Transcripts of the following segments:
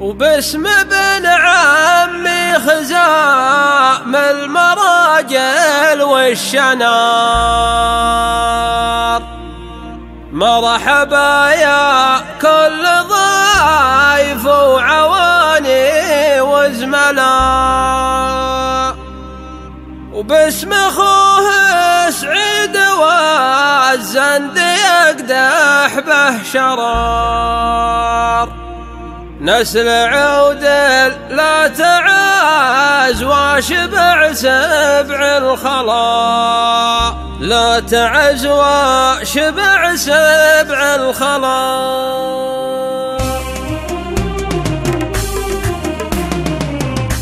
وباسم ابن عمي خزام المراجل والشنار. مرحبا يا كل ضيف وعواني وزملاء، وباسم اخوه سعيد والزند يقدح به شرار. نسل عود لا تعاز واشبع سبع الخلا، لا تعز واشبع سبع الخلا.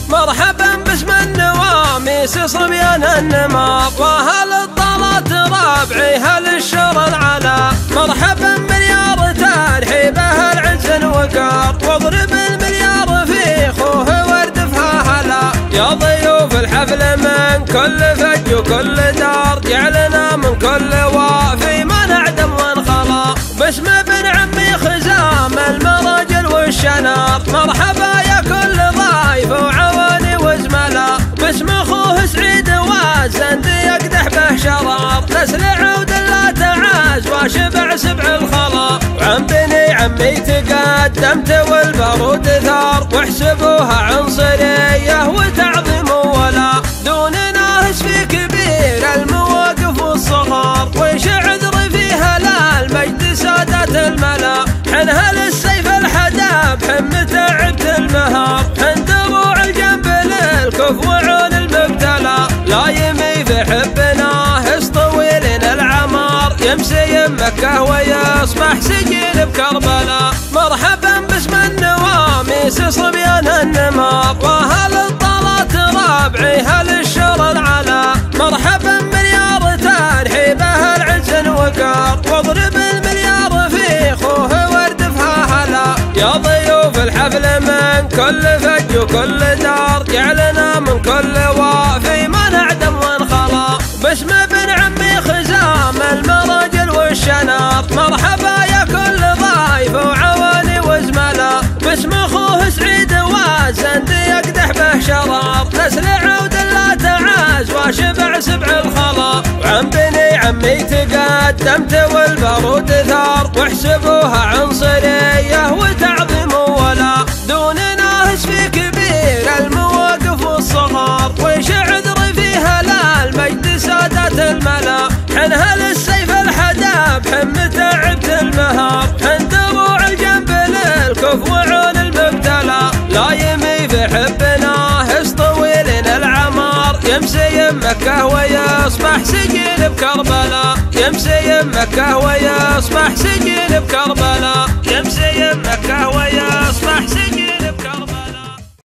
مرحبا باسم النواميس صبيان النماط، واهل الطلات رابعي هل الشر العلا. مرحبا مليار ترحيب اهل عز وقار، واضرب المليار في خوه ورد فها هلا. يا ضيوف الحفل من كل فج وكل دار، جعلنا من كل وافي ما نعدم ونخلا. باسم ابن عمي خزام المراجل والشنار، مرحبا يا كل ضيف وعواني وزملاء. باسم اخوه سعيد والزند يقدح به شرار، نسل عود لا تعاز واشبع سبع الخلا. وعن بني عمي تقدمت والبارود ثار، واحسبوها عنصريه وتعظيم ولا. دون ناهس في كبير المواقف والصغار، ويش عذر فيها لا المجد سادات الملا. حنها للسيف الحداب حم تعبت المهار، حن دروع الجنب للكف وعون المبتلى. لا يمي في حبنا هس طويل العمار، يمسي مكة ويصبح سجين بكربلاء. مرحبا باسم النواميس صبيان النماط، واهل الطلات رابعي هل الشر العلا. مرحبا مليار ترحيب اهل عز وقار، واضرب المليار في خوه ورد فها هلا. يا ضيوف الحفل من كل فج وكل دار، جعلنا من كل وافي ما نعدم ونخلا. باسم ابن عمي خزام المراجل والشنار، مرحبا يا كل ضيف وعواني وزملاء. باسم اخوه سعيد والزند يقدح به شرار، نسل عود لا تعاز واشبع سبع الخلا. وعن بني عمي تقدمت والبارود ثار، واحسبوها عنصريه وتعظيم ولا. دون ناهس في كبير المواقف والصغار، ويش عذر فيها لا المجد سادات الملا. حنها للسيف الحداب حم تعبت المهار، حن دروع الجنب للكف وعون المبتلى. لا يمي في حبنا هس طويل العمار، يمسي مكة ويصبح سجين بكربلاء. يمسي مكة ويصبح سجين